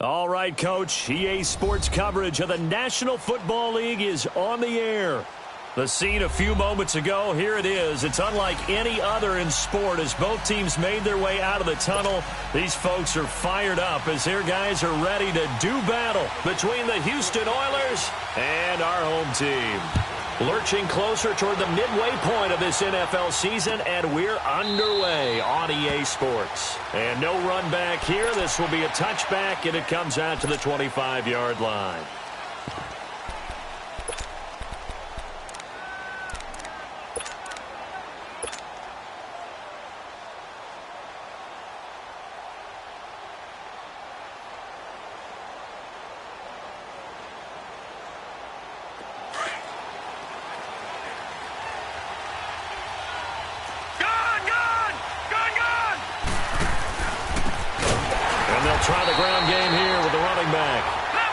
All right, Coach. EA Sports coverage of the National Football League is on the air. The scene a few moments ago, here it is. It's unlike any other in sport as both teams made their way out of the tunnel. These folks are fired up as their guys are ready to do battle between the Houston Oilers and our home team. Lurching closer toward the midway point of this NFL season, and we're underway on EA Sports. And no run back here. This will be a touchback, and it comes out to the 25-yard line. Try the ground game here with the running back.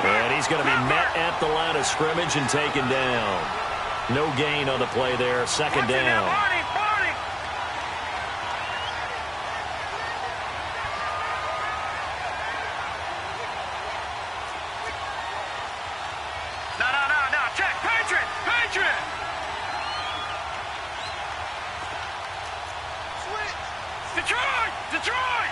And he's going to be met at the line of scrimmage and taken down. No gain on the play there. Second down. No. Check. Patriot. Detroit.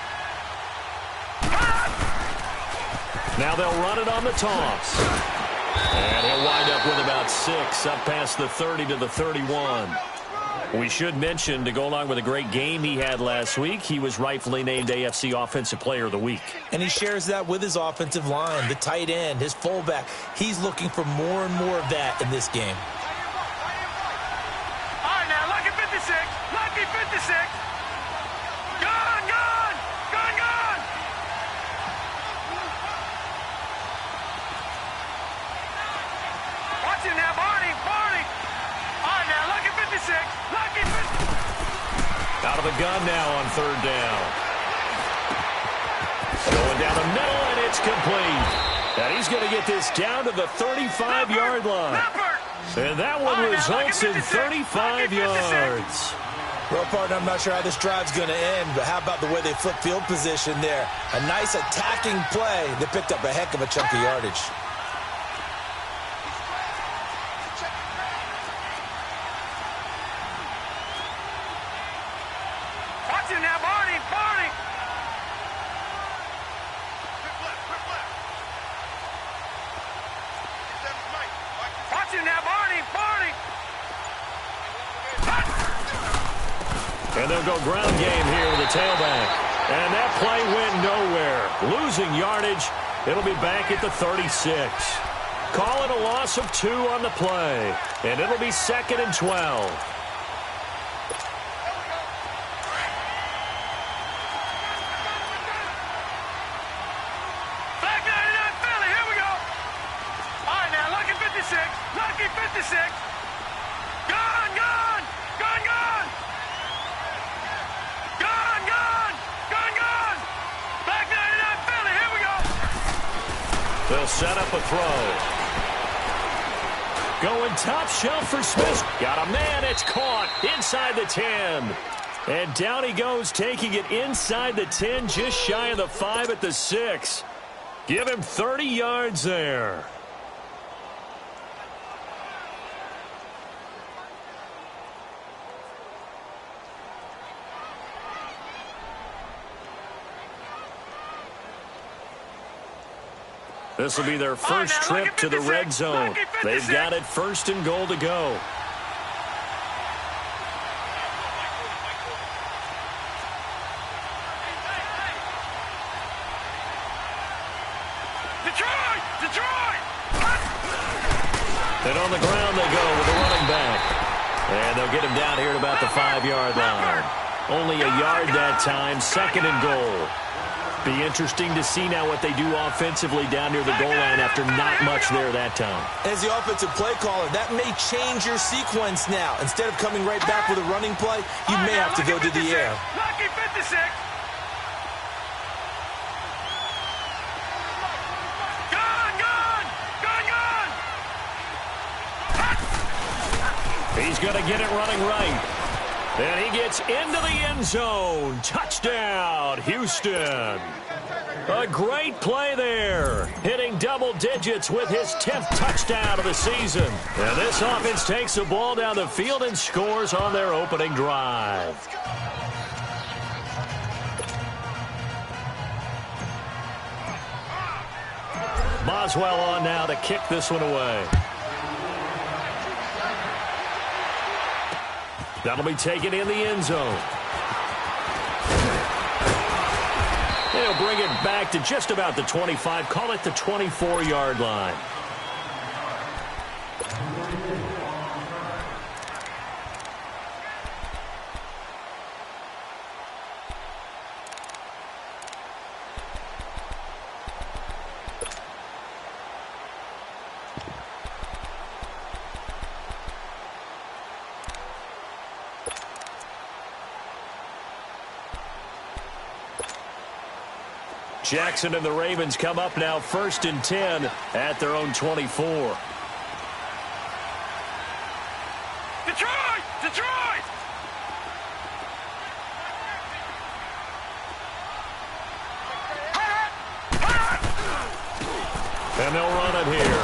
Now they'll run it on the toss. And he'll wind up with about 6, up past the 30 to the 31. We should mention, to go along with a great game he had last week, he was rightfully named AFC Offensive Player of the Week. And he shares that with his offensive line, the tight end, his fullback. He's looking for more and more of that in this game. All right, now, lucky 56. Gone. Watch it now, Barney. All right, now, lucky 56. Out of the gun now on third down. Going down the middle, and it's complete. And he's going to get this down to the 35-yard line. And that one results in 35 yards. Well, partner, I'm not sure how this drive's going to end, but how about the way they flip field position there? A nice attacking play. They picked up a heck of a chunk of yardage. Watch it now, Barney. Watch it now, Barney. And they'll go ground game here with the tailback. And that play went nowhere. Losing yardage. It'll be back at the 36. Call it a loss of 2 on the play. And it'll be 2nd and 12. Lucky 56. Gone. Back 99 Philly. Here we go. They'll set up a throw. Going top shelf for Smith. Got a man. It's caught inside the 10. And down he goes, taking it inside the 10, just shy of the 5 at the 6. Give him 30 yards there. This will be their first trip to the red zone. They've got it 1st and goal to go. Detroit! And on the ground they go with the running back. And they'll get him down here at about the 5-yard line. Only a yard that time, 2nd and goal. Be interesting to see now what they do offensively down near the goal line after not much there that time. As the offensive play caller, that may change your sequence now. Instead of coming right back with a running play, you may have to go to the air. Lucky 56. He's going to get it running right. And he gets into the end zone. Touchdown, Houston. A great play there, hitting double digits with his 10th touchdown of the season. And this offense takes the ball down the field and scores on their opening drive. Boswell on now to kick this one away. That'll be taken in the end zone. They'll bring it back to just about the 25. Call it the 24-yard line. Jackson and the Ravens come up now 1st and 10 at their own 24. Detroit! Detroit! And they'll run it here.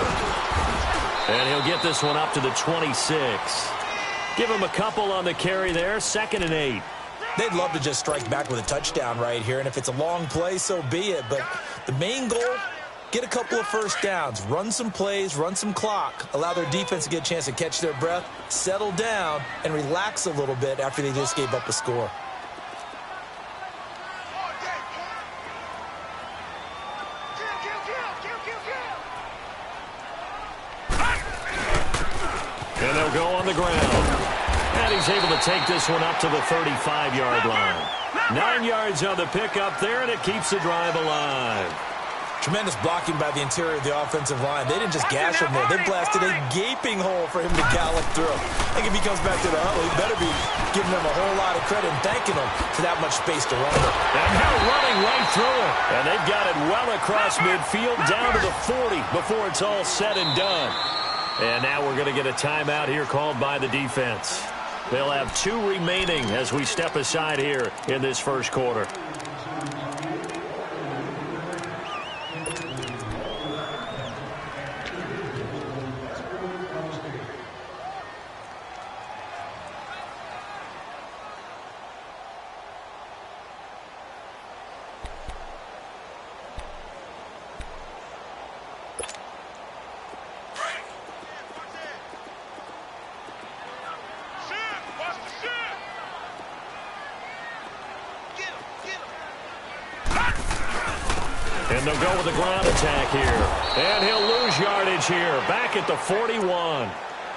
And he'll get this one up to the 26. Give him a couple on the carry there. 2nd and 8. They'd love to just strike back with a touchdown right here, and if it's a long play, so be it. But the main goal, get a couple of first downs, run some plays, run some clock, allow their defense to get a chance to catch their breath, settle down, and relax a little bit after they just gave up a score. And they'll go on the ground. And he's able to take this one up to the 35-yard line. 9 yards on the pickup there, and it keeps the drive alive. Tremendous blocking by the interior of the offensive line. They didn't just gash him there. They blasted a gaping hole for him to gallop through. I think if he comes back to the huddle, he better be giving them a whole lot of credit and thanking them for that much space to run with. And now running right through it. And they've got it well across midfield down to the 40 before it's all said and done. And now we're going to get a timeout here called by the defense. They'll have 2 remaining as we step aside here in this first quarter. And they'll go with the ground attack here. And he'll lose yardage here. Back at the 41.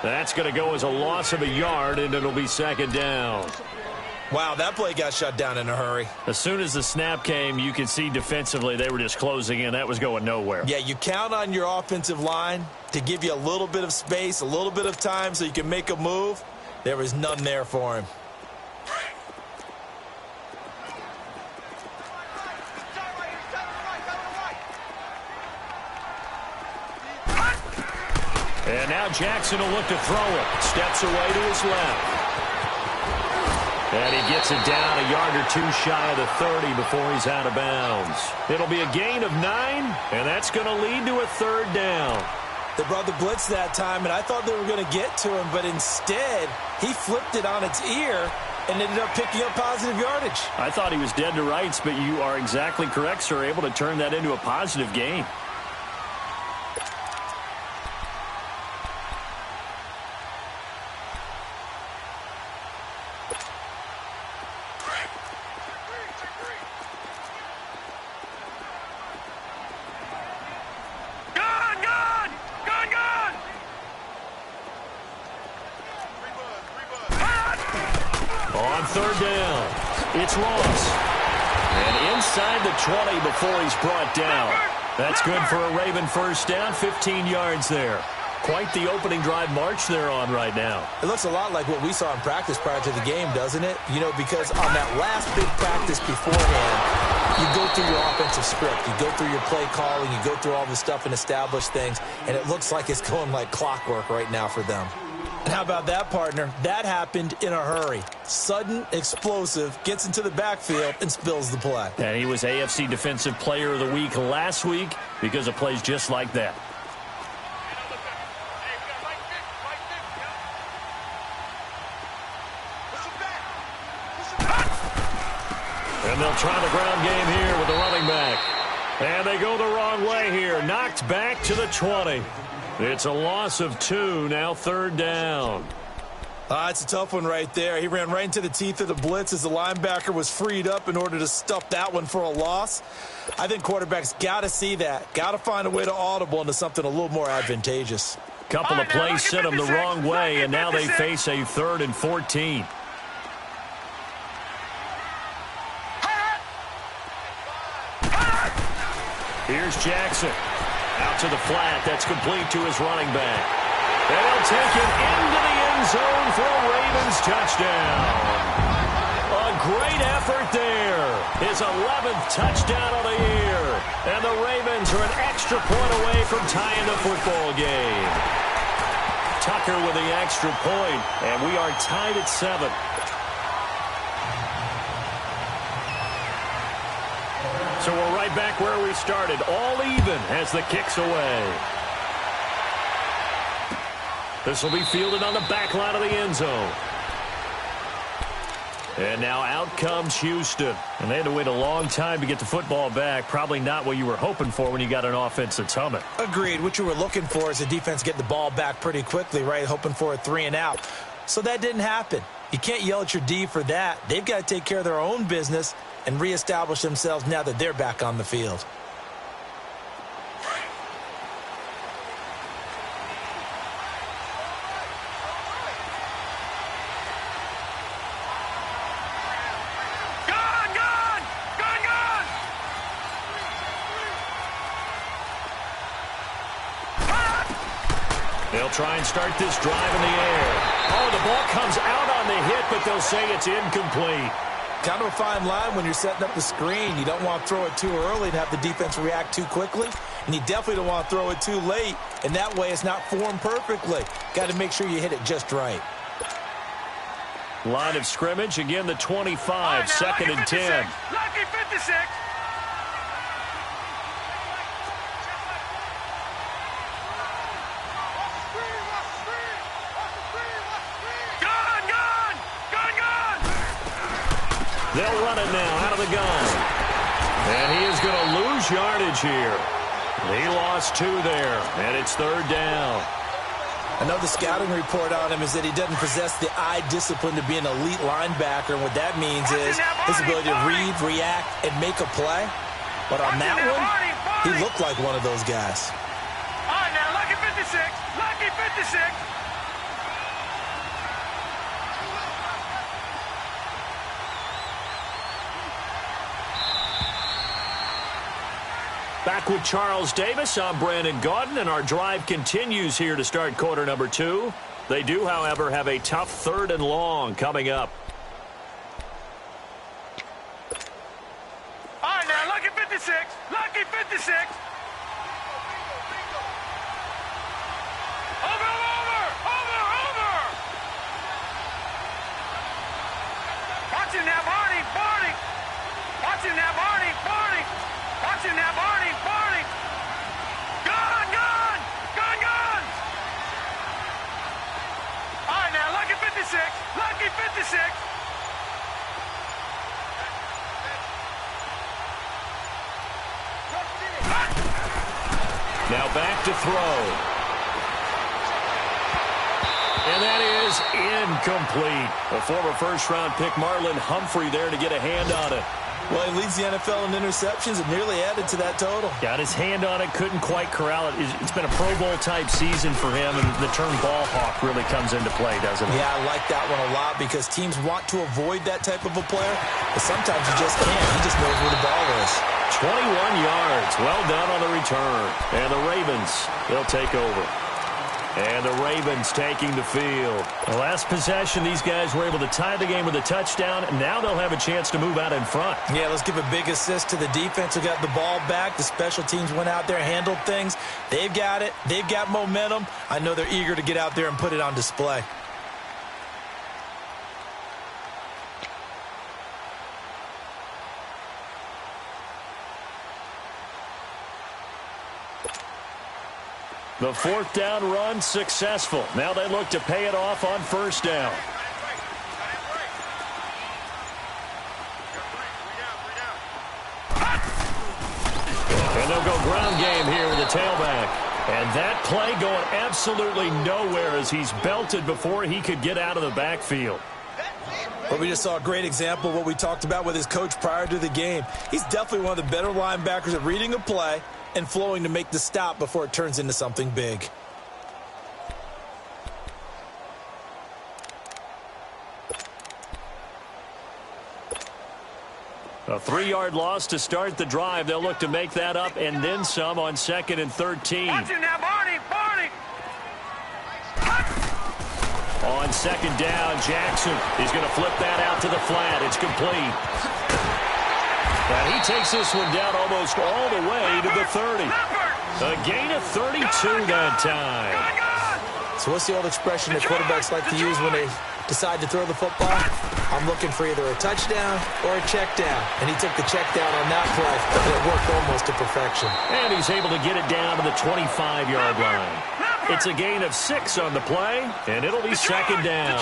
That's going to go as a loss of a yard, and it'll be 2nd down. Wow, that play got shut down in a hurry. As soon as the snap came, you could see defensively they were just closing in. That was going nowhere. Yeah, you count on your offensive line to give you a little bit of space, a little bit of time so you can make a move. There was none there for him. And now Jackson will look to throw it. Steps away to his left. And he gets it down a yard or 2 shy of the 30 before he's out of bounds. It'll be a gain of 9, and that's going to lead to a 3rd down. They brought the blitz that time, and I thought they were going to get to him, but instead he flipped it on its ear and ended up picking up positive yardage. I thought he was dead to rights, but you are exactly correct, sir. Able to turn that into a positive gain. On 3rd down, it's Ross. And inside the 20 before he's brought down. That's good for a Raven 1st down, 15 yards there. Quite the opening drive march they're on right now. It looks a lot like what we saw in practice prior to the game, doesn't it? You know, because on that last big practice beforehand, you go through your offensive script. You go through your play calling. You go through all the stuff and establish things. And it looks like it's going like clockwork right now for them. And how about that, partner? That happened in a hurry. Sudden, explosive, gets into the backfield, and spills the play. And he was AFC Defensive Player of the Week last week because of plays just like that. And they'll try the ground game here with the running back. And they go the wrong way here. Knocked back to the 20. It's a loss of 2, now 3rd down. It's a tough one right there. He ran right into the teeth of the blitz as the linebacker was freed up in order to stuff that one for a loss. I think quarterbacks got to see that. Got to find a way to audible into something a little more advantageous. Couple of plays sent them the wrong way, and now they face a 3rd and 14. Here's Jackson. Out to the flat. That's complete to his running back. And he'll take it into the end zone for a Ravens touchdown. A great effort there. His 11th touchdown of the year. And the Ravens are an extra point away from tying the football game. Tucker with the extra point, and we are tied at 7. So we're right back where we started, all even as the kick's away. This will be fielded on the back line of the end zone. And now out comes Houston. And they had to wait a long time to get the football back. Probably not what you were hoping for when you got an offense that's humming. Agreed. What you were looking for is the defense getting the ball back pretty quickly, right? Hoping for a 3 and out. So that didn't happen. You can't yell at your D for that. They've got to take care of their own business and reestablish themselves now that they're back on the field. They'll try and start this drive in the air. Oh, the ball comes out on the hit, but they'll say it's incomplete. Kind of a fine line when you're setting up the screen. You don't want to throw it too early and have the defense react too quickly. And you definitely don't want to throw it too late. And that way it's not formed perfectly. Got to make sure you hit it just right. Line of scrimmage, again the 25, 2nd and 10. Lucky 56. They'll run it now out of the gun. And he is going to lose yardage here. He lost 2 there, and it's 3rd down. I know the scouting report on him is that he doesn't possess the eye discipline to be an elite linebacker, and what that means is his ability to read, react, and make a play. But on that one, he looked like one of those guys. All right, now, lucky 56. Lucky 56. Back with Charles Davis, I'm Brandon Gaudin, and our drive continues here to start quarter number 2. They do, however, have a tough 3rd and long coming up. All right, now, lucky 56. Lucky 56. Over. Watching now, Barney. Watching now, Barney. Watching now, Barney. Gun. All right, now, lucky 56. Lucky 56. Now back to throw. And that is incomplete. A former first-round pick, Marlon Humphrey, there to get a hand on it. Well, he leads the NFL in interceptions and nearly added to that total. Got his hand on it, couldn't quite corral it. It's been a Pro Bowl-type season for him, and the term ball hawk really comes into play, doesn't it? Yeah, I like that one a lot because teams want to avoid that type of a player, but sometimes you just can't. He just knows where the ball is. 21 yards. Well done on the return. And the Ravens, they'll take over. And the Ravens taking the field. The last possession, these guys were able to tie the game with a touchdown. Now they'll have a chance to move out in front. Yeah, let's give a big assist to the defense who got the ball back. The special teams went out there, handled things. They've got it. They've got momentum. I know they're eager to get out there and put it on display. The fourth down run successful. Now they look to pay it off on first down. And they'll go ground game here with the tailback. And that play going absolutely nowhere as he's belted before he could get out of the backfield. But we just saw a great example of what we talked about with his coach prior to the game. He's definitely one of the better linebackers at reading a play and flowing to make the stop before it turns into something big. A 3-yard loss to start the drive. They'll look to make that up and then some on 2nd and 13. Watch it now, Barney! On 2nd down, Jackson is going to flip that out to the flat. It's complete. And he takes this one down almost all the way to the 30. A gain of 32 that time. So what's the old expression that quarterbacks like to use when they decide to throw the football? I'm looking for either a touchdown or a check down. And he took the check down on that play, and it worked almost to perfection. And he's able to get it down to the 25-yard line. It's a gain of 6 on the play, and it'll be 2nd down.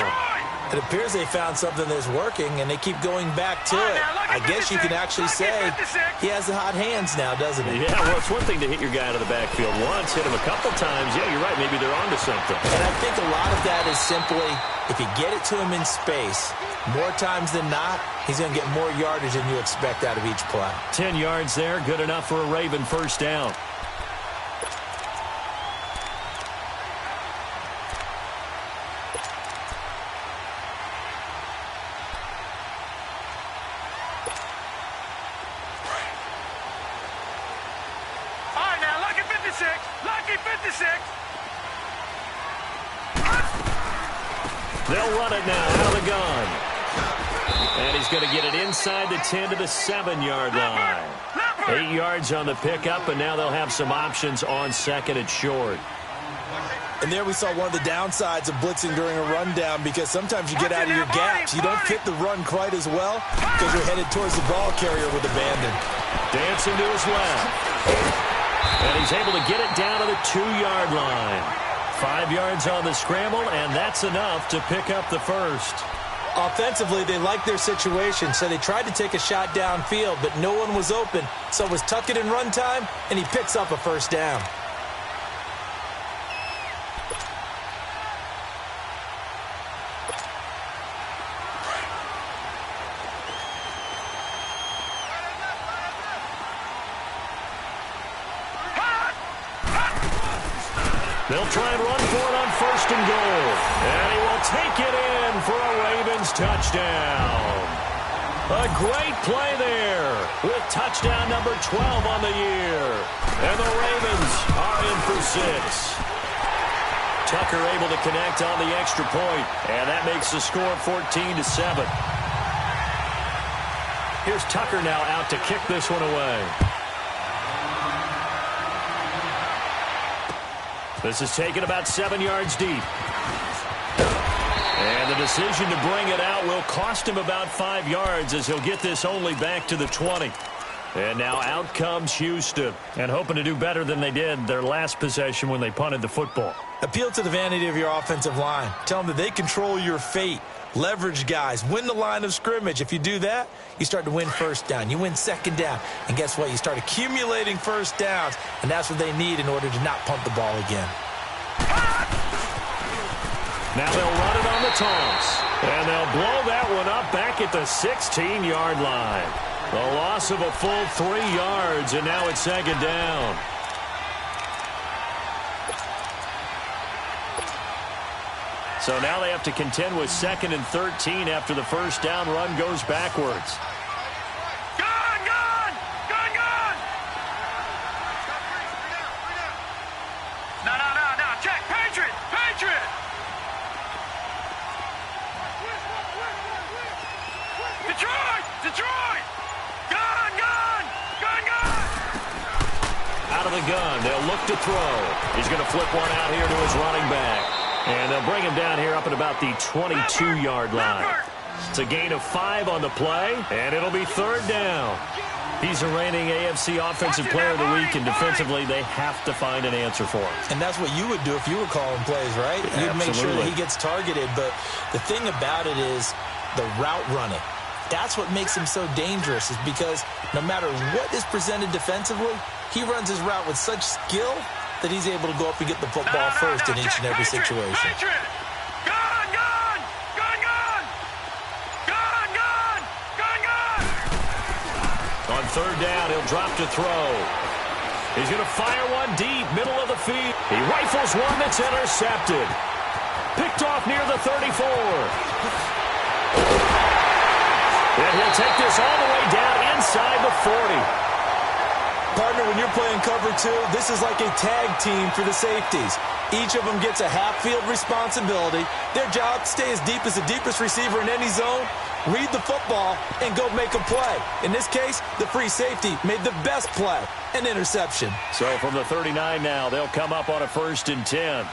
It appears they found something that's working, and they keep going back to it. I guess you can actually say he has the hot hands now, doesn't he? Yeah, well, it's one thing to hit your guy out of the backfield once, hit him a couple times. Yeah, you're right. Maybe they're onto something. And I think a lot of that is simply if you get it to him in space, more times than not, he's going to get more yardage than you expect out of each play. 10 yards there, good enough for a Raven first down. They'll run it now out of the gun. And he's going to get it inside the 10 to the 7-yard line. 8 yards on the pickup, and now they'll have some options on 2nd and short. And there we saw one of the downsides of blitzing during a rundown, because sometimes you get out of your gaps. You don't fit the run quite as well because you're headed towards the ball carrier with abandon. Dancing to his left. And he's able to get it down to the 2-yard line. 5 yards on the scramble, and that's enough to pick up the first. Offensively, they liked their situation, so they tried to take a shot downfield, but no one was open. So it was tuck it in run time, and he picks up a first down. They'll try and run for it on 1st and goal. And he will take it in for a Ravens touchdown. A great play there with touchdown number 12 on the year. And the Ravens are in for 6. Tucker able to connect on the extra point, and that makes the score 14-7. Here's Tucker now out to kick this one away. This is taken about 7 yards deep. And the decision to bring it out will cost him about 5 yards as he'll get this only back to the 20. And now out comes Houston, and hoping to do better than they did their last possession when they punted the football. Appeal to the vanity of your offensive line. Tell them that they control your fate. Leverage guys. Win the line of scrimmage. If you do that, you start to win first down. You win 2nd down. And guess what? You start accumulating first downs, and that's what they need in order to not punt the ball again. Now they'll run it on the toss. And they'll blow that one up back at the 16-yard line. The loss of a full 3 yards, and now it's 2nd down. So now they have to contend with 2nd and 13 after the first down run goes backwards. Gun! No. Check. Patriot. Detroit! Gun, gun! Gun, gun! Out of the gun, they'll look to throw. He's going to flip one out here to his running back. And they'll bring him down here up at about the 22-yard line. It's a gain of 5 on the play, and it'll be 3rd down. He's a reigning AFC Offensive Player of the Week, and defensively they have to find an answer for him. And that's what you would do if you were calling plays, right? You'd make sure that he gets targeted. But the thing about it is the route running. That's what makes him so dangerous, is because no matter what is presented defensively, he runs his route with such skill that he's able to go up and get the football first in each and every situation. On 3rd down, he'll drop to throw. He's going to fire one deep, middle of the field. He rifles one that's intercepted. Picked off near the 34. And he'll take this all the way down inside the 40. Partner, when you're playing cover 2, this is like a tag team for the safeties. Each of them gets a half-field responsibility. Their job, stay as deep as the deepest receiver in any zone, read the football, and go make a play. In this case, the free safety made the best play, an interception. So from the 39 now, they'll come up on a 1st and 10.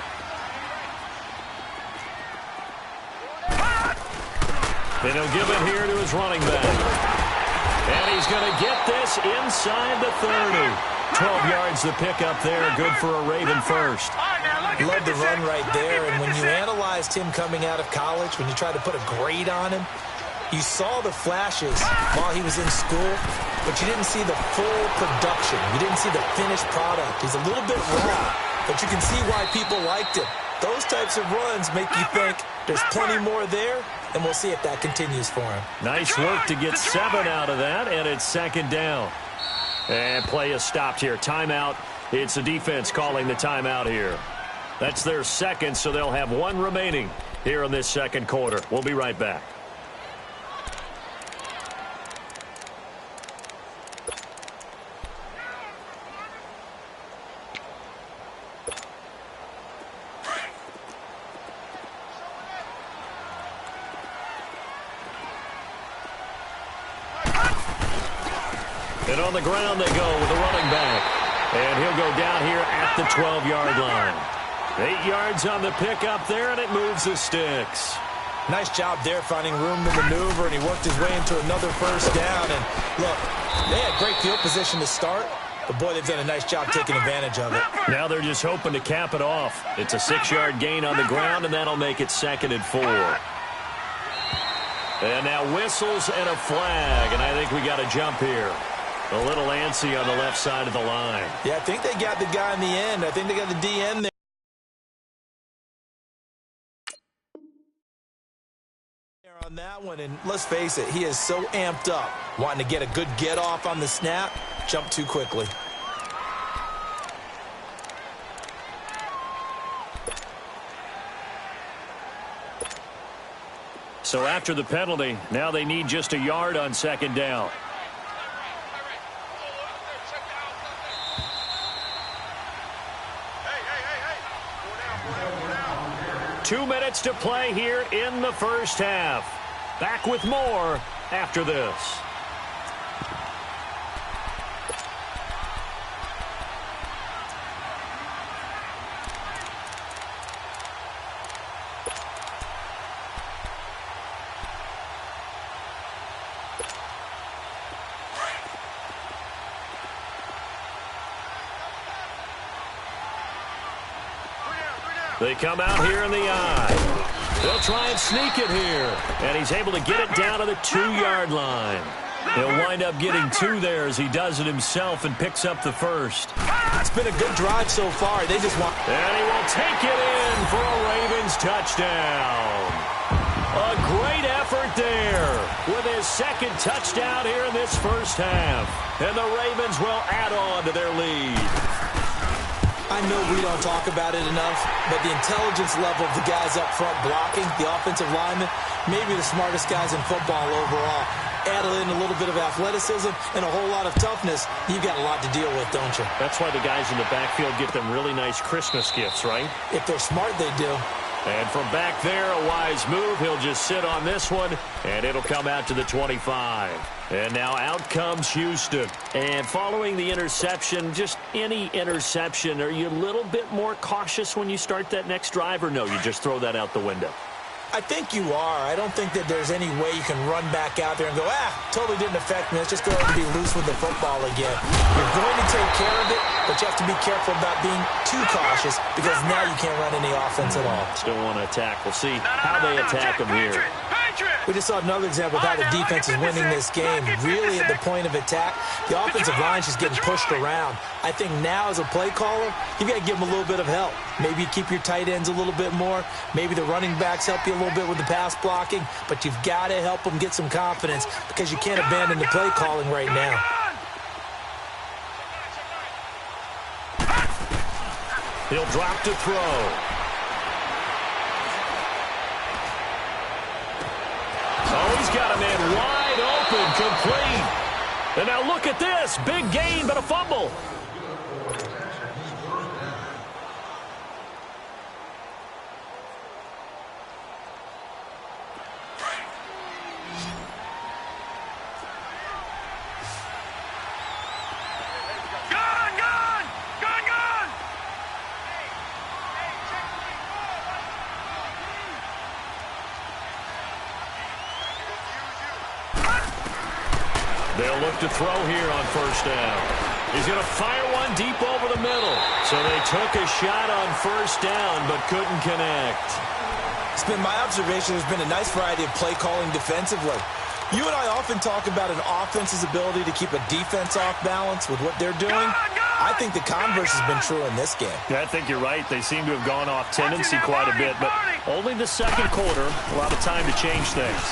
And he'll give it here to his running back. And he's going to get this inside the 30. 12 yards the pickup there, good for a Raven first. Love the run right there, and when you analyzed him coming out of college, when you tried to put a grade on him, you saw the flashes while he was in school, but you didn't see the full production. You didn't see the finished product. He's a little bit raw, but you can see why people liked him. Those types of runs make you think there's plenty more there, and we'll see if that continues for him. Nice work to get 7 out of that, and it's 2nd down. And play is stopped here. Timeout. It's the defense calling the timeout here. That's their 2nd, so they'll have 1 remaining here in this 2nd quarter. We'll be right back. And on the ground they go with the running back. And he'll go down here at the 12-yard line. 8 yards on the pickup there, and it moves the sticks. Nice job there finding room to maneuver, and he worked his way into another 1st down. And look, they had great field position to start, but boy, they've done a nice job taking advantage of it. Now they're just hoping to cap it off. It's a 6-yard gain on the ground, and that'll make it 2nd and 4. And now whistles and a flag, and I think we got a jump here. A little antsy on the left side of the line. Yeah, I think they got the guy in the end. I think they got the DN there. On that one, and let's face it, he is so amped up, wanting to get a good get off on the snap, jump too quickly. So after the penalty, now they need just a yard on 2nd down. Hey. 2 minutes to play here in the 1st half. Back with more after this. They come out here in the eye. They'll try and sneak it here. And he's able to get it down to the 2-yard line. He'll wind up getting 2 there as he does it himself and picks up the 1st. It's been a good drive so far. They just want... And he will take it in for a Ravens touchdown. A great effort there with his 2nd touchdown here in this 1st half. And the Ravens will add on to their lead. I know we don't talk about it enough, but the intelligence level of the guys up front blocking, the offensive linemen, maybe the smartest guys in football overall. Add in a little bit of athleticism and a whole lot of toughness, you've got a lot to deal with, don't you? That's why the guys in the backfield get them really nice Christmas gifts, right? If they're smart, they do. And from back there, a wise move. He'll just sit on this one, and it'll come out to the 25. And now out comes Houston. And following the interception, just any interception, are you a little bit more cautious when you start that next drive, or no, you just throw that out the window? I think you are. I don't think that there's any way you can run back out there and go, totally didn't affect me. Let's just go ahead and be loose with the football again. You're going to take care of it, but you have to be careful about being too cautious because now you can't run any offense at all. Still want to attack. We'll see how they attack them here. We just saw another example of how the defense is winning this game. Really at the point of attack, the offensive line's just getting pushed around. I think now as a play caller, you've got to give them a little bit of help. Maybe you keep your tight ends a little bit more. Maybe the running backs help you a little bit with the pass blocking. But you've got to help them get some confidence because you can't abandon the play calling right now. He'll drop to throw. Oh, he's got a man wide open, complete. And now look at this. Big gain, but a fumble. They'll look to throw here on first down. He's going to fire one deep over the middle. So they took a shot on first down, but couldn't connect. It's been my observation there's been a nice variety of play calling defensively. You and I often talk about an offense's ability to keep a defense off balance with what they're doing. I think the converse has been true in this game. I think you're right. They seem to have gone off tendency quite a bit, but only the second quarter. A lot of time to change things.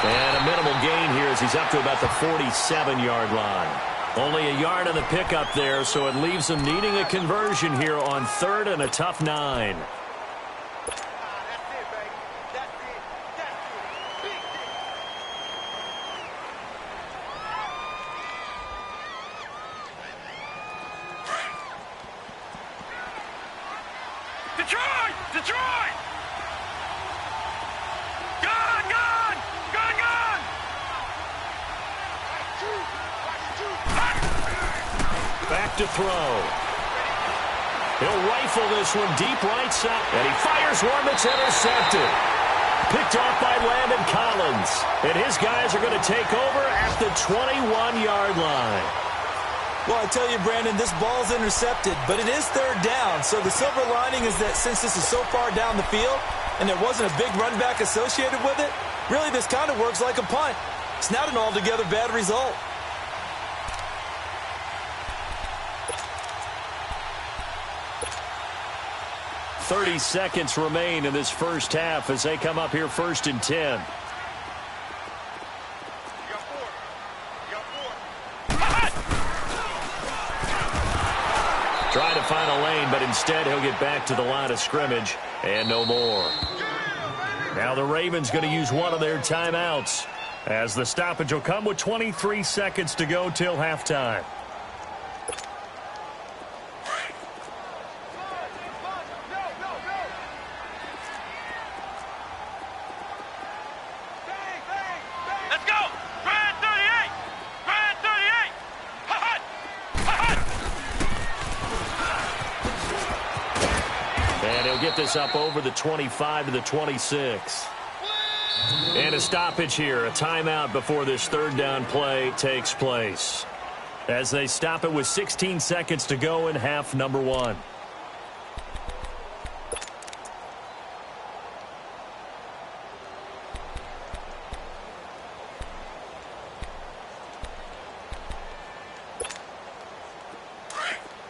And a minimal gain here as he's up to about the 47-yard line. Only a yard on the pickup there, so it leaves them needing a conversion here on third and a tough 9. Detroit! Detroit! Back to throw. He'll rifle this one deep right side. And he fires one that's intercepted. Picked off by Landon Collins. And his guys are going to take over at the 21-yard line. Well, I tell you, Brandon, this ball's intercepted, but it is third down. So the silver lining is that since this is so far down the field and there wasn't a big run back associated with it, really this kind of works like a punt. It's not an altogether bad result. 30 seconds remain in this first half as they come up here first and 10. Trying to find a lane, but instead he'll get back to the line of scrimmage and no more. Now the Ravens going to use one of their timeouts as the stoppage will come with 23 seconds to go till halftime. Get this up over the 25 to the 26. And a stoppage here, a timeout before this third down play takes place. As they stop it with 16 seconds to go in half number 1.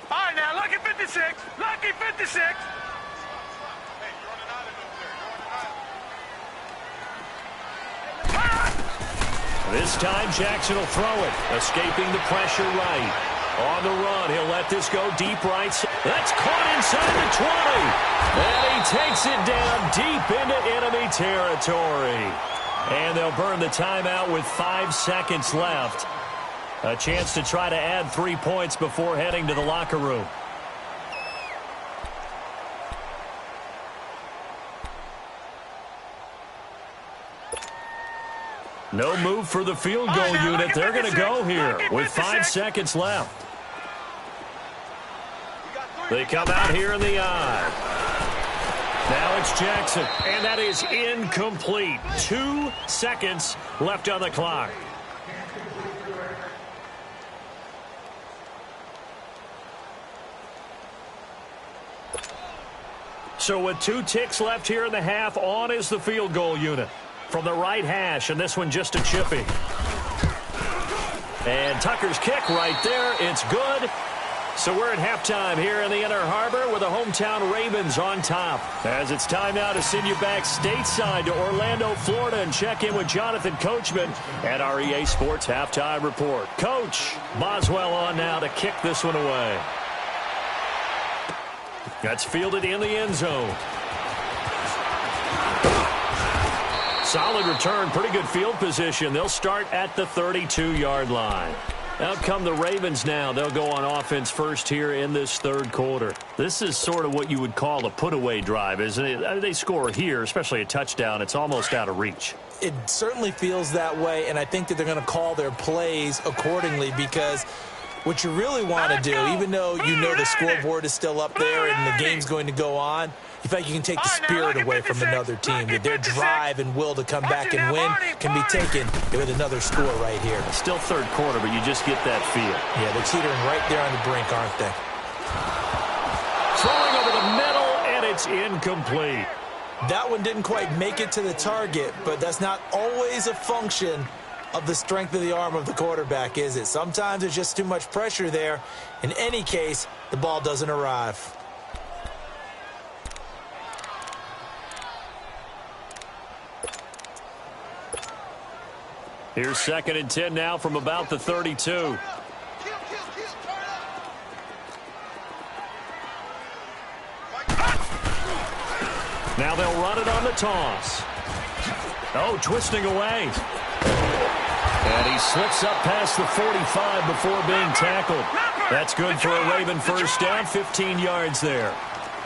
All right, now, lucky 56. Lucky 56. This time Jackson will throw it, escaping the pressure right. On the run, he'll let this go deep right. That's caught inside the 20. And he takes it down deep into enemy territory. And they'll burn the timeout with 5 seconds left. A chance to try to add 3 points before heading to the locker room. No move for the field goal unit. They're going to go here with 5 seconds left. They come out here in the eye. Now it's Jackson, and that is incomplete. 2 seconds left on the clock. So with 2 ticks left here in the half, on is the field goal unit. From the right hash, and this one just a chippy. And Tucker's kick right there. It's good. So we're at halftime here in the Inner Harbor with the hometown Ravens on top. As it's time now to send you back stateside to Orlando, Florida, and check in with Jonathan Coachman at our EA Sports Halftime Report. Coach Boswell on now to kick this one away. That's fielded in the end zone. Solid return, pretty good field position. They'll start at the 32-yard line. Out come the Ravens now. They'll go on offense first here in this third quarter. This is sort of what you would call a put-away drive, isn't it? I mean, they score here, especially a touchdown. It's almost out of reach. It certainly feels that way, and I think that they're going to call their plays accordingly because what you really want to do, even though you know the scoreboard is still up there and the game's going to go on, you feel like you can take the spirit away from another team. That their drive and will to come back and win can be taken with another score right here. Still third quarter, but you just get that feel. Yeah, they're teetering right there on the brink, aren't they? Throwing over the middle, and it's incomplete. That one didn't quite make it to the target, but that's not always a function of the strength of the arm of the quarterback, is it? Sometimes there's just too much pressure there. In any case, the ball doesn't arrive. Here's 2nd and 10 now from about the 32. Now they'll run it on the toss. Oh, twisting away. And he slips up past the 45 before being tackled. That's good for a Raven first down, 15 yards there.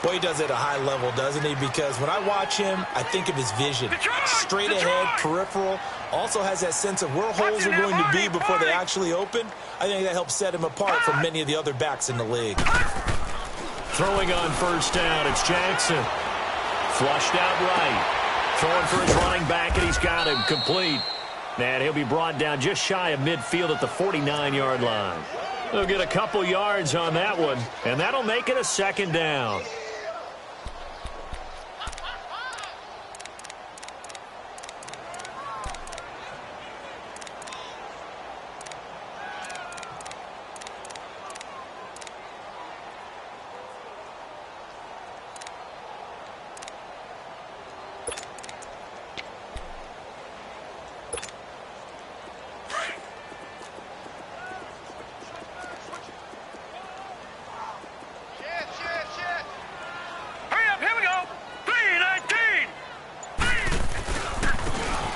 Well, he does it at a high level, doesn't he? Because when I watch him, I think of his vision. Straight ahead, peripheral. Also has that sense of where holes are going to be before they actually open. I think that helps set him apart from many of the other backs in the league. Throwing on first down, it's Jackson. Flushed out right. Throwing for his running back, and he's got him complete. And he'll be brought down just shy of midfield at the 49-yard line. They'll get a couple yards on that one, and that'll make it a 2nd down.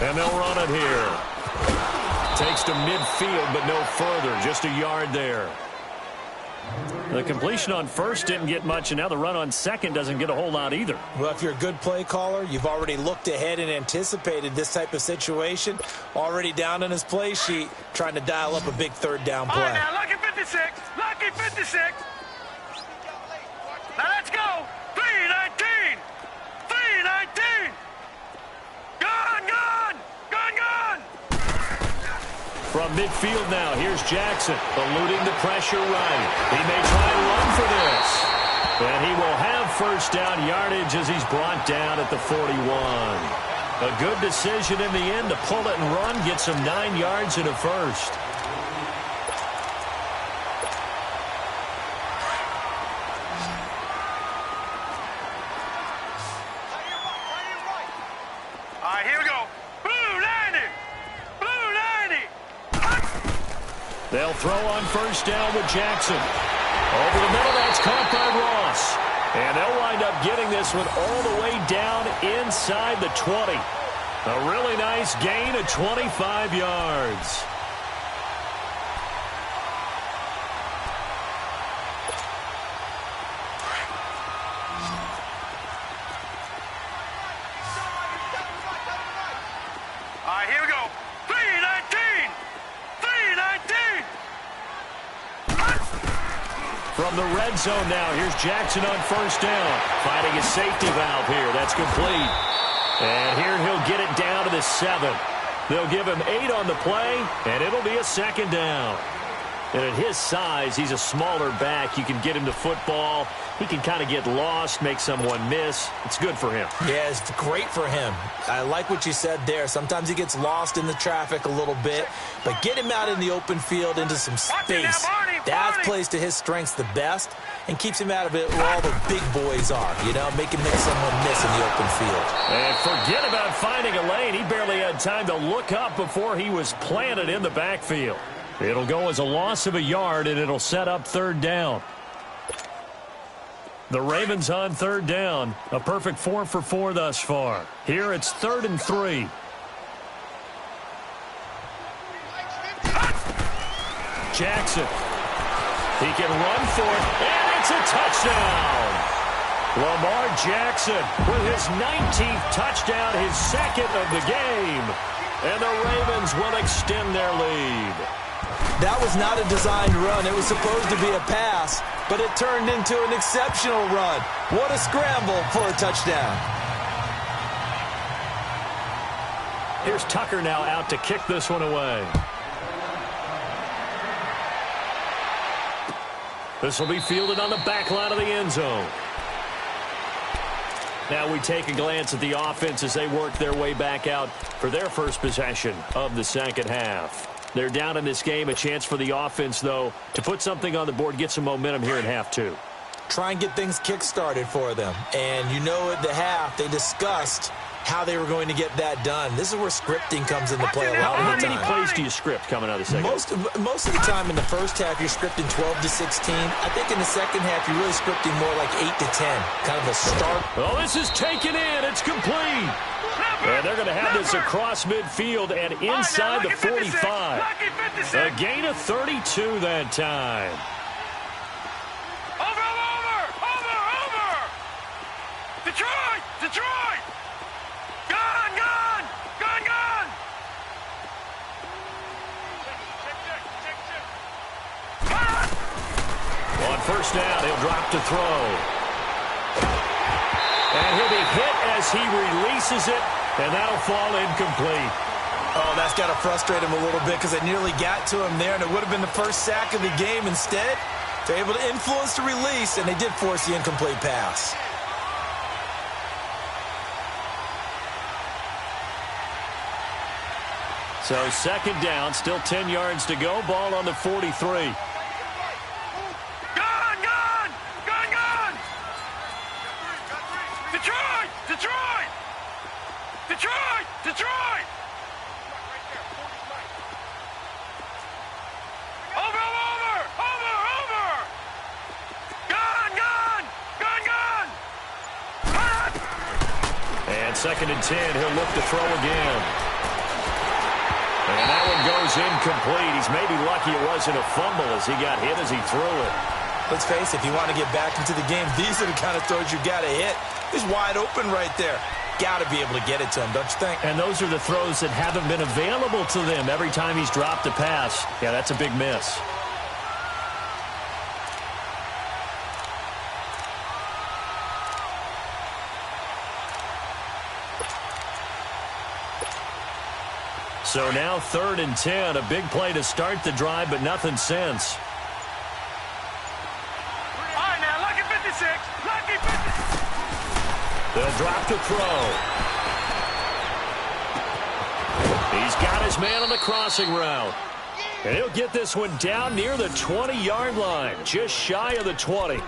And they'll run it here. Takes to midfield, but no further. Just a yard there. The completion on first didn't get much, and now the run on second doesn't get a whole lot either. Well, if you're a good play caller, you've already looked ahead and anticipated this type of situation. Already down on his play sheet, trying to dial up a big third down play. All right, now, lucky 56. Lucky 56. Now, let's go. 319. 319. Gone, gone. Gone, gone. From midfield now, here's Jackson, eluding the pressure right. He may try and run for this. And he will have first down yardage as he's brought down at the 41. A good decision in the end to pull it and run, get some 9 yards and a first. All right, here we go. Blue 90. Blue 90. They'll throw on first down with Jackson. Over the middle, that's caught by Ross. And they'll wind up getting this one all the way down inside the 20. A really nice gain of 25 yards. All right, here we go. 3 From the red zone now, here's Jackson on first down. Finding his safety valve here. That's complete. And here he'll get it down to the 7. They'll give him 8 on the play, and it'll be a second down. And at his size, he's a smaller back. You can get him to football. He can kind of get lost, make someone miss. It's good for him. Yeah, it's great for him. I like what you said there. Sometimes he gets lost in the traffic a little bit, but get him out in the open field into some space. That plays to his strengths the best and keeps him out of it where all the big boys are, you know, make someone miss in the open field. And forget about finding a lane. He barely had time to look up before he was planted in the backfield. It'll go as a loss of a yard, and it'll set up third down. The Ravens on third down. A perfect 4 for 4 thus far. Here it's 3rd and 3. Jackson. He can run for it, and it's a touchdown. Lamar Jackson with his 19th touchdown, his 2nd of the game. And the Ravens will extend their lead. That was not a designed run. It was supposed to be a pass, but it turned into an exceptional run. What a scramble for a touchdown. Here's Tucker now out to kick this one away. This will be fielded on the back line of the end zone. Now we take a glance at the offense as they work their way back out for their first possession of the second half. They're down in this game. A chance for the offense, though, to put something on the board, get some momentum here in half 2. Try and get things kick-started for them. And you know at the half, they discussed how they were going to get that done. This is where scripting comes into play a lot of the time. How many plays do you script coming out of the second? Most of the time in the first half, you're scripting 12 to 16. I think in the second half, you're really scripting more like 8 to 10. Kind of a start. Oh, this is taken in. It's complete. And they're going to have this across midfield and inside the 45. A gain of 32 that time. Over! Detroit! Gone! On first down, he'll drop to throw. And he'll be hit as he releases it, and that'll fall incomplete. Oh, that's got to frustrate him a little bit because they nearly got to him there, and it would have been the first sack of the game. Instead, they're able to influence the release, and they did force the incomplete pass. So second down, still 10 yards to go. Ball on the 43. Detroit! Over! Gone! And 2nd and 10, he'll look to throw again. And that one goes incomplete. He's maybe lucky it wasn't a fumble as he got hit as he threw it. Let's face it, if you want to get back into the game, these are the kind of throws you got to hit. He's wide open right there. Got to be able to get it to him, don't you think? And those are the throws that haven't been available to them every time he's dropped a pass. Yeah, that's a big miss. So now 3rd and 10, a big play to start the drive, but nothing since. All right, now, lucky 56. They'll drop to throw. He's got his man on the crossing route. And he'll get this one down near the 20-yard line, just shy of the 20.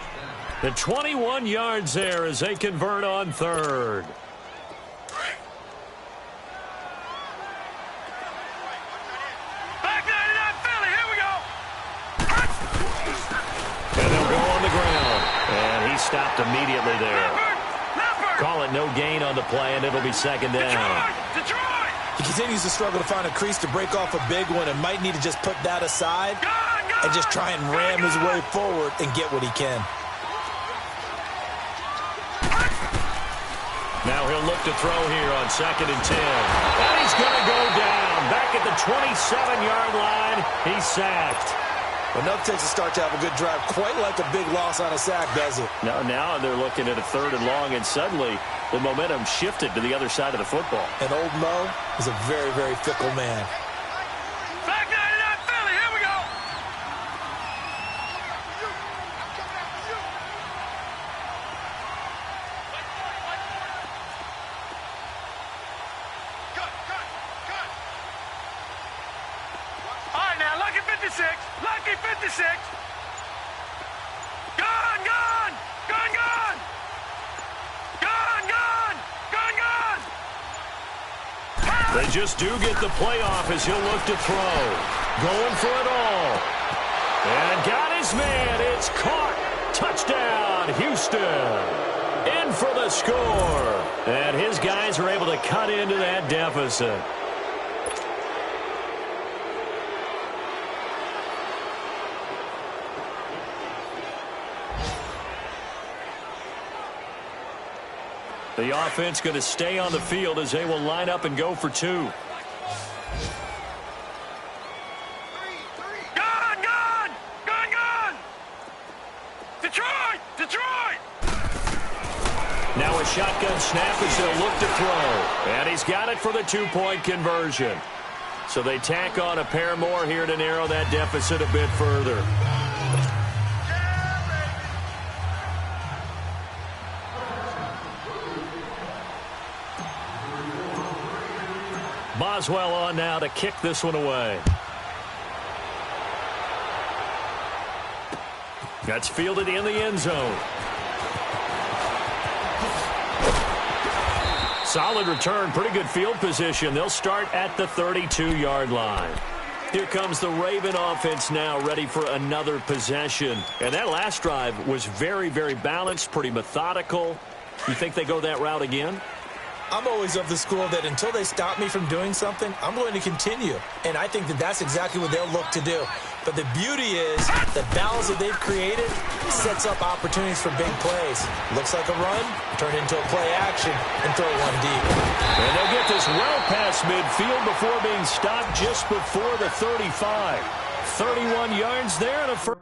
The 21 yards there as they convert on 3rd. And they'll go on the ground. And he stopped immediately there. Call it no gain on the play, and it'll be second down. Detroit! He continues to struggle to find a crease to break off a big one and might need to just put that aside and just try and ram his way forward and get what he can. Now he'll look to throw here on 2nd and 10. And he's going to go down. Back at the 27-yard line, he's sacked. Enough takes a start to have a good drive. Quite like a big loss on a sack, does it? Now they're looking at a 3rd and long, and suddenly the momentum shifted to the other side of the football. And old Mo is a very, very fickle man. Back 99 Philly, here we go. All right, now, lucky 56. Lucky 56. Gone, gone. Gone, gone. Gone, gone. Gone, gone. They just do get the playoff as he'll look to throw. Going for it all. And got his man. It's caught. Touchdown, Houston. In for the score. And his guys are able to cut into that deficit. The offense going to stay on the field as they will line up and go for 2. Gone, gone. Gone, gone. Detroit, Detroit. Now a shotgun snap as they'll look to throw. And he's got it for the 2-point conversion. So they tack on a pair more here to narrow that deficit a bit further. Boswell on now to kick this one away. That's fielded in the end zone. Solid return, pretty good field position. They'll start at the 32-yard line. Here comes the Raven offense now, ready for another possession. And that last drive was very, very balanced, pretty methodical. You think they go that route again? I'm always of the school that until they stop me from doing something, I'm going to continue. And I think that that's exactly what they'll look to do. But the beauty is the balance that they've created sets up opportunities for big plays. Looks like a run, turn into a play action, and throw one deep. And they'll get this well past midfield before being stopped just before the 35. 31 yards there and a first.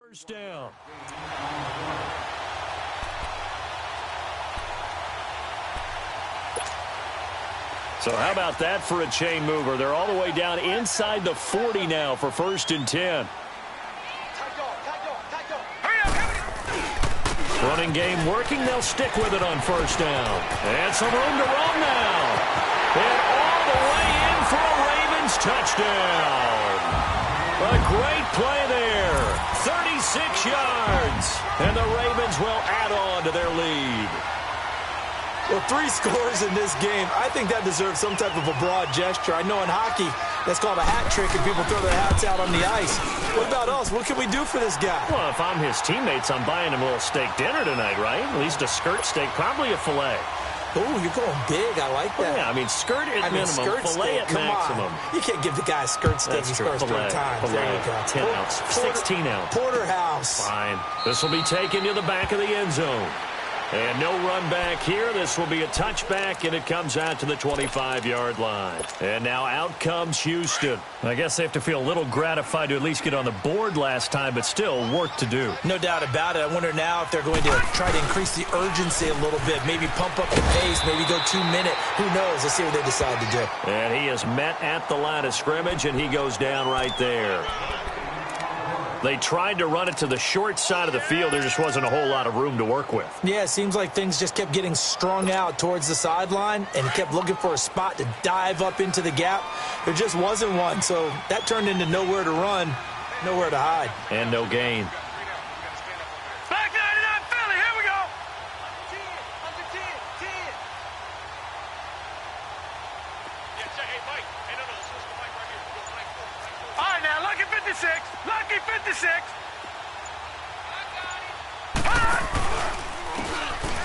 First down. So how about that for a chain mover? They're all the way down inside the 40 now for 1st and 10. Running game working. They'll stick with it on 1st down. And some room to roam now. And all the way in for a Ravens touchdown. A great play there. 36 yards. And the Ravens will add on to their lead. Well, 3 scores in this game. I think that deserves some type of a broad gesture. I know in hockey, that's called a hat trick, and people throw their hats out on the ice. What about us? What can we do for this guy? Well, if I'm his teammates, I'm buying him a little steak dinner tonight, right? At least a skirt steak, probably a filet. Oh, you're going big. I like that. Yeah, I mean, skirt at minimum, filet at maximum. You can't give the guy a skirt steak. He scores 3 times. There you go. 10 ounce, 16 ounce. Porterhouse. Fine. This will be taken to the back of the end zone. And no run back here. This will be a touchback, and it comes out to the 25-yard line. And now out comes Houston. I guess they have to feel a little gratified to at least get on the board last time, but still work to do. No doubt about it. I wonder now if they're going to try to increase the urgency a little bit, maybe pump up the pace, maybe go 2-minute. Who knows? Let's see what they decide to do. And he is met at the line of scrimmage, and he goes down right there. They tried to run it to the short side of the field. There just wasn't a whole lot of room to work with. Yeah, it seems like things just kept getting strung out towards the sideline, and he kept looking for a spot to dive up into the gap. There just wasn't one, so that turned into nowhere to run, nowhere to hide. And no gain. Back 99 Philly, here we go. All right, now, lucky 56. Lucky 56.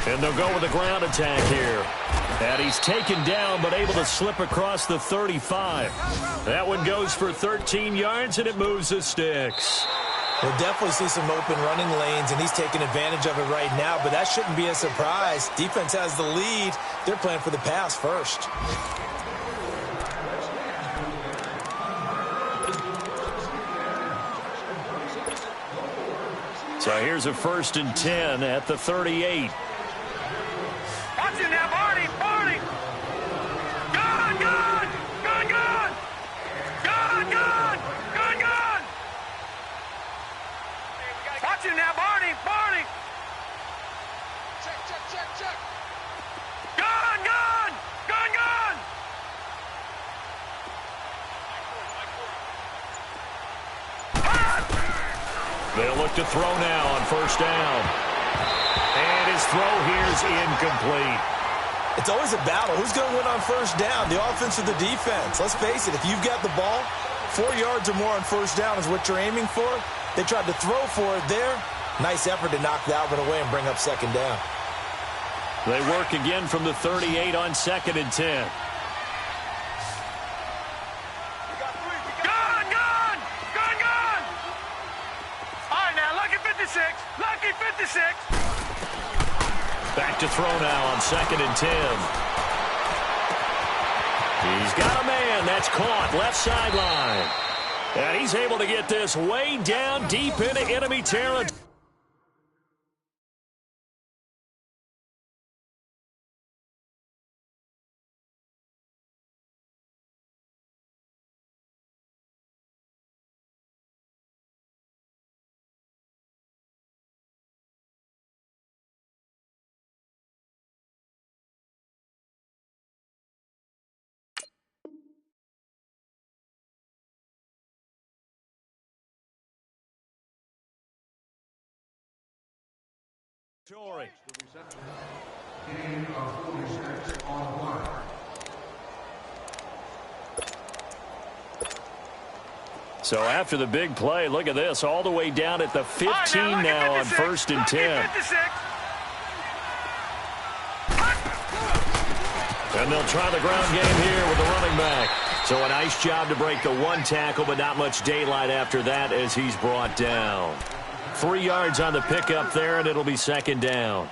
And they'll go with a ground attack here. And he's taken down, but able to slip across the 35. That one goes for 13 yards, and it moves the sticks. We'll definitely see some open running lanes, and he's taking advantage of it right now, but that shouldn't be a surprise. Defense has the lead. They're playing for the pass first. So here's a 1st and 10 at the 38. Watch it now, Barney, Barney. Gun, gun, gun, gun. Gun, gun, gun, gun. Watch it now, Barney, Barney. Check, check, check, check. Gun, gun, gun, gun. They'll look to throw now on 1st down. And his throw here is incomplete. It's always a battle. Who's going to win on 1st down, the offense or the defense? Let's face it, if you've got the ball, 4 yards or more on 1st down is what you're aiming for. They tried to throw for it there. Nice effort to knock that one away and bring up 2nd down. They work again from the 38 on 2nd and 10. Lucky 56. Back to throw now on 2nd and 10. He's got a man. That's caught left sideline. And he's able to get this way down deep into enemy territory. So after the big play, look at this, all the way down at the 15 now on 1st and 10. And they'll try the ground game here with the running back. So a nice job to break the 1 tackle, but not much daylight after that as he's brought down. 3 yards on the pickup there, and it'll be 2nd down.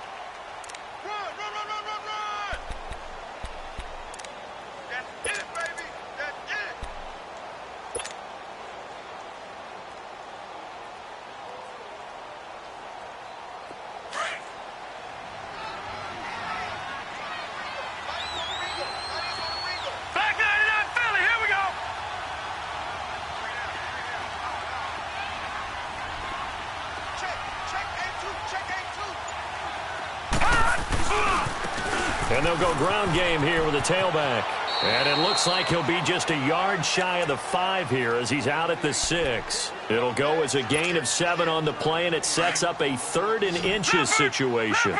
And they'll go ground game here with a tailback. And it looks like he'll be just a yard shy of the 5 here as he's out at the 6. It'll go as a gain of 7 on the play, and it sets up a 3rd and inches situation.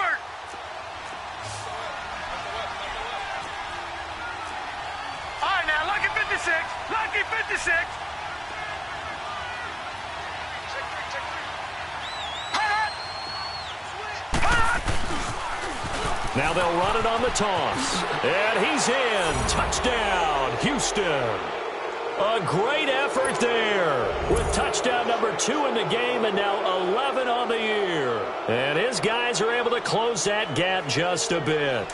Now they'll run it on the toss. And he's in. Touchdown, Houston. A great effort there with touchdown number 2 in the game and now 11 on the year. And his guys are able to close that gap just a bit.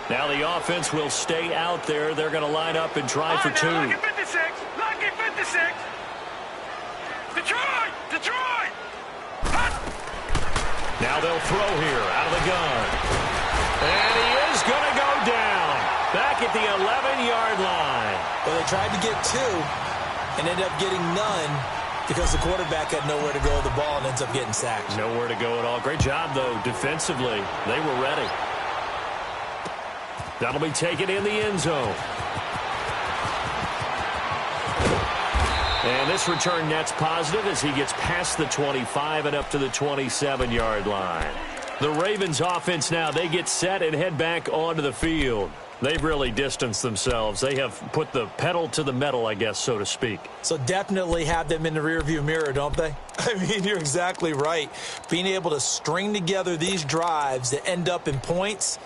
Now the offense will stay out there. They're going to line up and try for 2. Lucky 56. Lucky 56. Detroit. Detroit. Now they'll throw here out of the gun. And he is going to go down. Back at the 11-yard line. Well, they tried to get 2 and ended up getting none because the quarterback had nowhere to go with the ball and ends up getting sacked. Nowhere to go at all. Great job, though, defensively. They were ready. That'll be taken in the end zone. And this return net's positive as he gets past the 25 and up to the 27-yard line. The Ravens offense now, they get set and head back onto the field. They've really distanced themselves. They have put the pedal to the metal, I guess, so to speak. So definitely have them in the rearview mirror, don't they? I mean, you're exactly right. Being able to string together these drives that end up in points,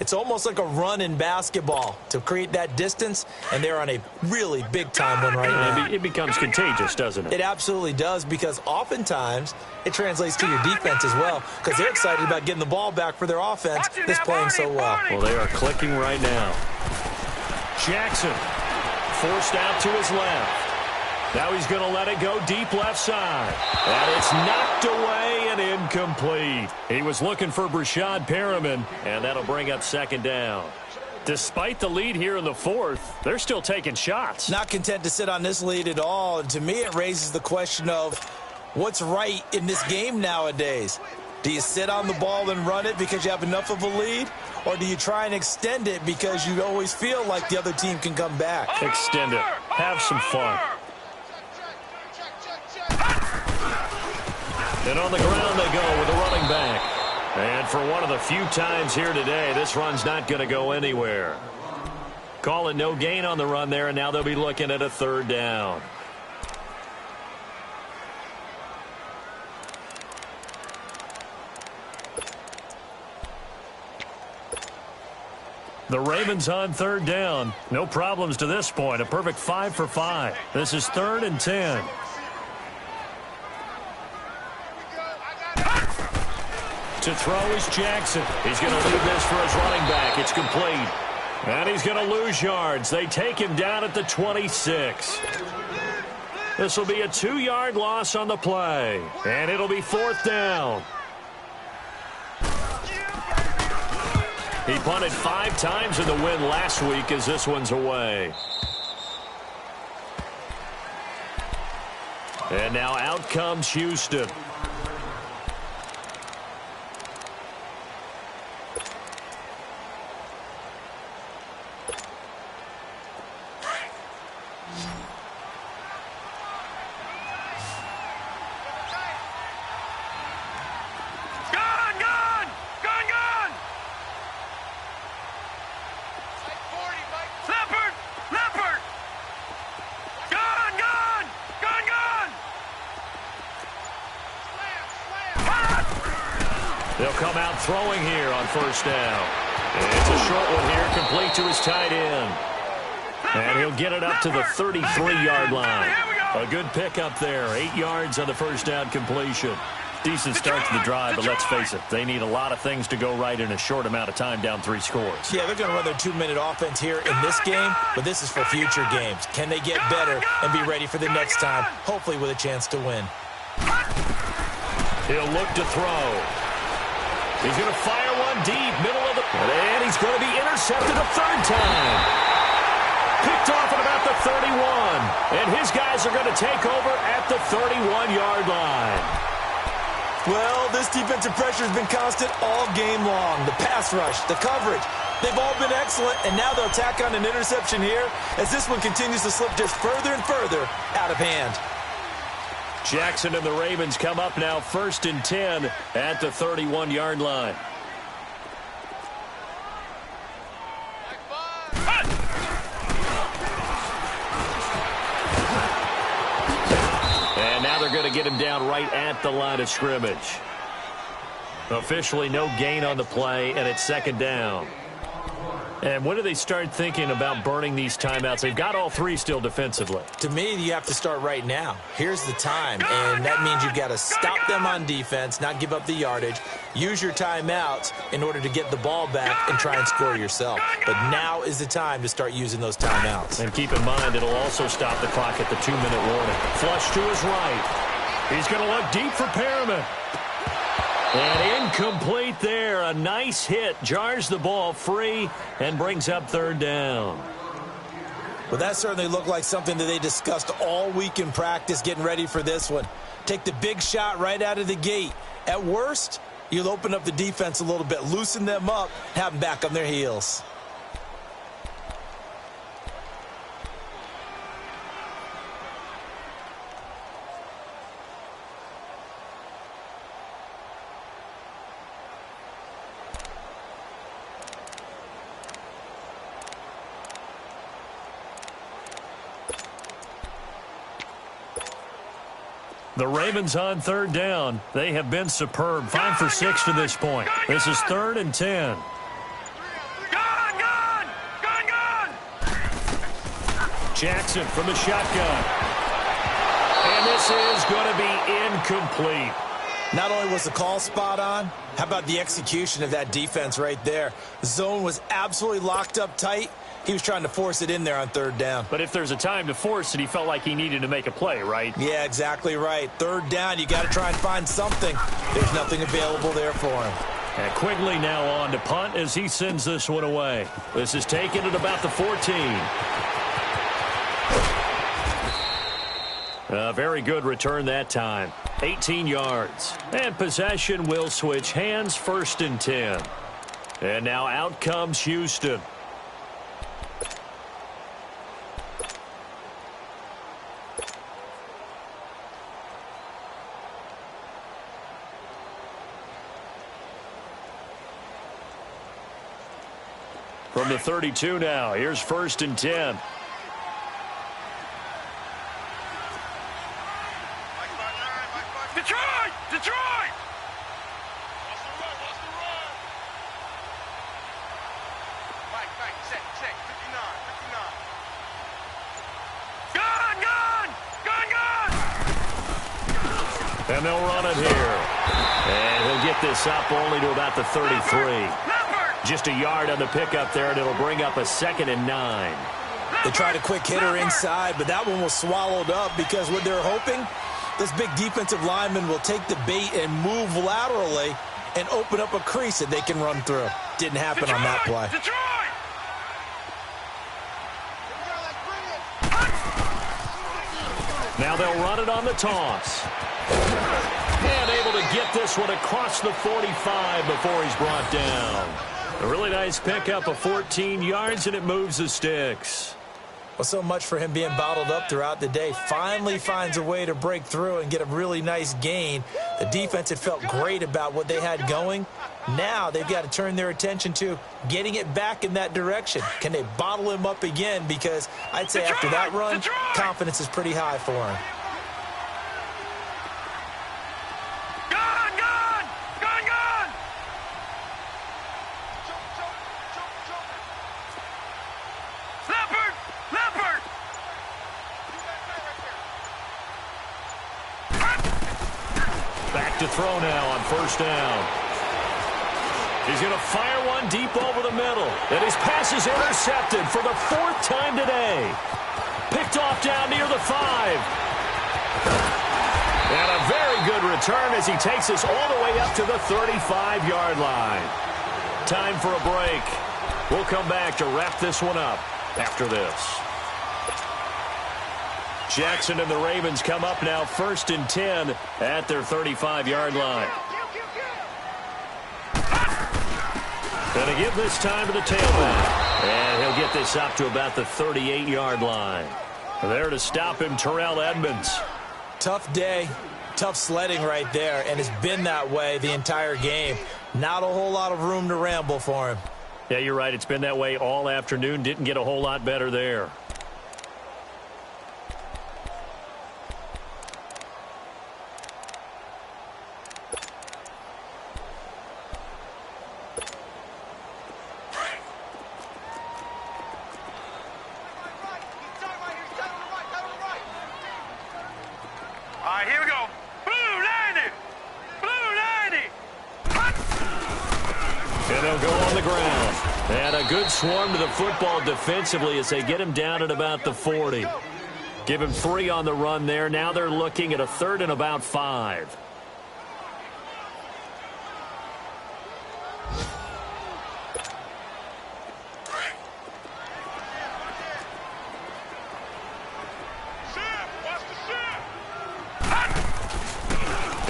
it's almost like a run in basketball to create that distance, and they're on a really big-time one right now. It becomes contagious, doesn't it? It absolutely does, because oftentimes it translates to your defense as well, because they're excited about getting the ball back for their offense that's playing so well. Well, they are clicking right now. Jackson forced out to his left. Now he's going to let it go deep left side. And it's knocked away and incomplete. He was looking for Brashad Perriman, and that'll bring up second down. Despite the lead here in the fourth, they're still taking shots. Not content to sit on this lead at all. And to me, it raises the question of what's right in this game nowadays. Do you sit on the ball and run it because you have enough of a lead? Or do you try and extend it because you always feel like the other team can come back? Extend it. Have some fun. And on the ground they go with a running back. And for one of the few times here today, this run's not going to go anywhere. Call it no gain on the run there, and now they'll be looking at a third down. The Ravens on third down. No problems to this point. A perfect 5 for 5. This is 3rd and 10. To throw is Jackson. He's going to leave this for his running back. It's complete. And he's going to lose yards. They take him down at the 26. This will be a 2-yard loss on the play. And it'll be 4th down. He punted 5 times in the win last week as this one's away. And now out comes Houston. They'll come out throwing here on first down. It's a short one here, complete to his tight end. And he'll get it up to the 33-yard line. A good pickup there, 8 yards on the first down completion. Decent start to the drive, but let's face it, they need a lot of things to go right in a short amount of time, down 3 scores. Yeah, they're going to run their 2-minute offense here in this game, but this is for future games. Can they get better and be ready for the next time, hopefully with a chance to win? He'll look to throw. He's going to fire one deep, middle of the... And he's going to be intercepted a 3rd time. Picked off at about the 31. And his guys are going to take over at the 31-yard line. Well, this defensive pressure has been constant all game long. The pass rush, the coverage, they've all been excellent, and now they'll tack on an interception here as this one continues to slip just further and further out of hand. Jackson and the Ravens come up now 1st and 10 at the 31-yard line. And now they're going to get him down right at the line of scrimmage. Officially no gain on the play, and it's second down. And when do they start thinking about burning these timeouts? They've got all three still defensively. To me, you have to start right now. Here's the time, and that means you've got to stop them on defense, not give up the yardage, use your timeouts in order to get the ball back and try and score yourself. But now is the time to start using those timeouts. And keep in mind, it'll also stop the clock at the 2-minute warning. Flush to his right. He's going to look deep for Perriman. And incomplete there. A nice hit. Jars the ball free and brings up third down. Well, that certainly looked like something that they discussed all week in practice getting ready for this one. Take the big shot right out of the gate. At worst, you'll open up the defense a little bit, loosen them up, have them back on their heels. The Ravens on third down. They have been superb. 5 for 6 to this point. This is 3rd and 10. Jackson from the shotgun. And this is going to be incomplete. Not only was the call spot on, how about the execution of that defense right there? The zone was absolutely locked up tight. He was trying to force it in there on third down. But if there's a time to force it, he felt like he needed to make a play, right? Yeah, exactly right. Third down, you got to try and find something. There's nothing available there for him. And Quigley now on to punt as he sends this one away. This is taken at about the 14. A very good return that time. 18 yards. And possession will switch hands, 1st and 10. And now out comes Houston. From the 32 now, here's 1st and 10. Detroit! Detroit! Mike, check, 59. Gun! And they'll run it here. And he'll get this up only to about the 33. Just a yard on the pickup there, and it'll bring up a 2nd and 9. They tried a quick hitter inside, but that one was swallowed up because what they're hoping, this big defensive lineman will take the bait and move laterally and open up a crease that they can run through. Didn't happen on that play. Now they'll run it on the toss. And able to get this one across the 45 before he's brought down. A really nice pickup of 14 yards, and it moves the sticks. Well, so much for him being bottled up throughout the day. Finally finds a way to break through and get a really nice gain. The defense had felt great about what they had going. Now they've got to turn their attention to getting it back in that direction. Can they bottle him up again? Because I'd say after that run, confidence is pretty high for him. To throw now on 1st down. He's going to fire one deep over the middle. And his pass is intercepted for the 4th time today. Picked off down near the 5. And a very good return as he takes us all the way up to the 35-yard line. Time for a break. We'll come back to wrap this one up after this. Jackson and the Ravens come up now 1st and 10 at their 35-yard line. Gonna give this time to the tailback. And he'll get this up to about the 38-yard line. There to stop him, Terrell Edmonds. Tough day, tough sledding right there, and it's been that way the entire game. Not a whole lot of room to ramble for him. Yeah, you're right. It's been that way all afternoon. Didn't get a whole lot better there. And they'll go on the ground. And a good swarm to the football defensively as they get him down at about the 40. Give him 3 on the run there. Now they're looking at a 3rd and about 5.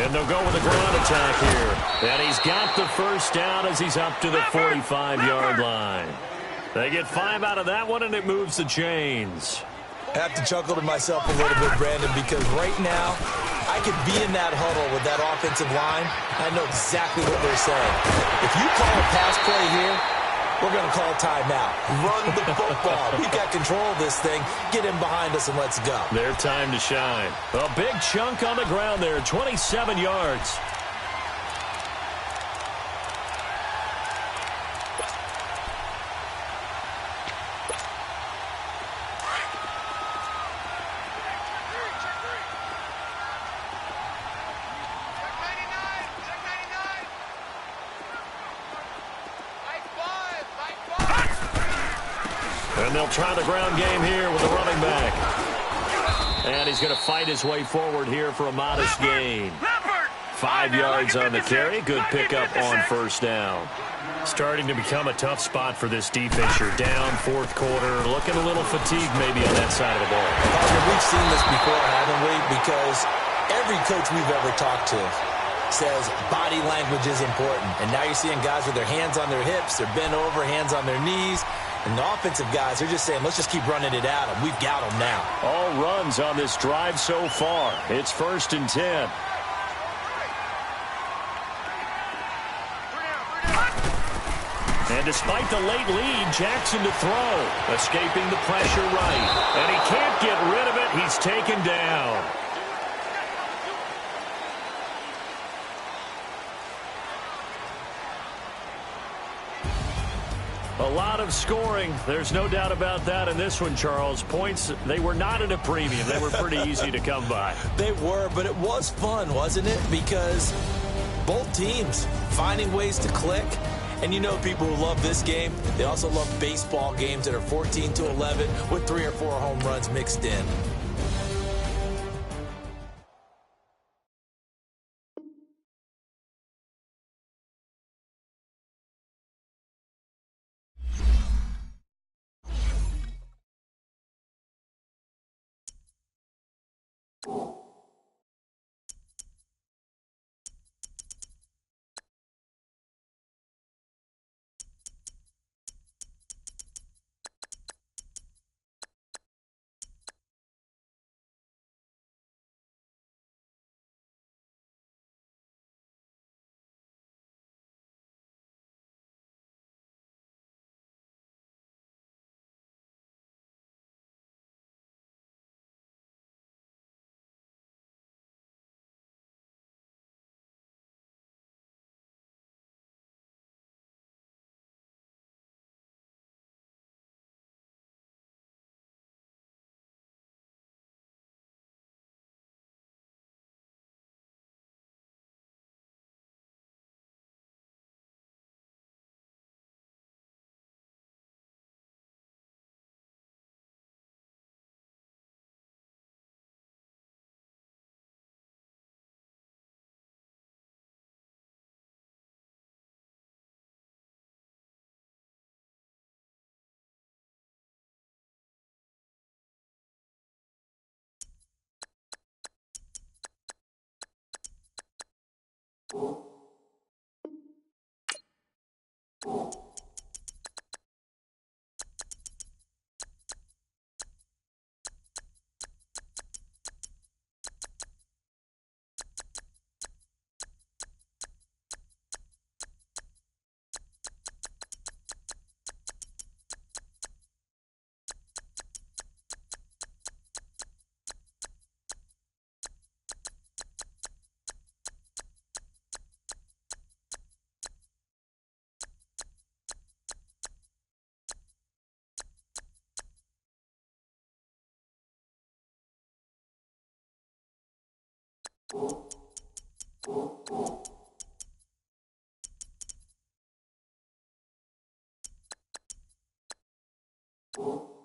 And they'll go with a ground attack here. And he's got the first down as he's up to the 45-yard line. They get 5 out of that one, and it moves the chains. I have to chuckle to myself a little bit, Brandon, because right now I could be in that huddle with that offensive line. I know exactly what they're saying. If you call a pass play here, we're going to call timeout. Run the football. We've got control of this thing. Get him behind us and let's go. Their time to shine. A big chunk on the ground there, 27 yards. And they'll try the ground game here with the running back. And he's going to fight his way forward here for a modest gain. 5 yards on the carry. Good pickup on first down. Starting to become a tough spot for this defense. You're down 4th quarter. Looking a little fatigued maybe on that side of the ball. We've seen this before, haven't we? Because every coach we've ever talked to says body language is important. And now you're seeing guys with their hands on their hips. They're bent over, hands on their knees. And the offensive guys, they're just saying, let's just keep running it at them. We've got them now. All runs on this drive so far. It's 1st and 10. And despite the late lead, Jackson to throw. Escaping the pressure right. And he can't get rid of it. He's taken down. A lot of scoring. There's no doubt about that in this one, Charles. Points, they were not at a premium. They were pretty easy to come by. They were, but it was fun, wasn't it? Because both teams finding ways to click. And you know people who love this game, they also love baseball games that are 14-11 with 3 or 4 home runs mixed in. you.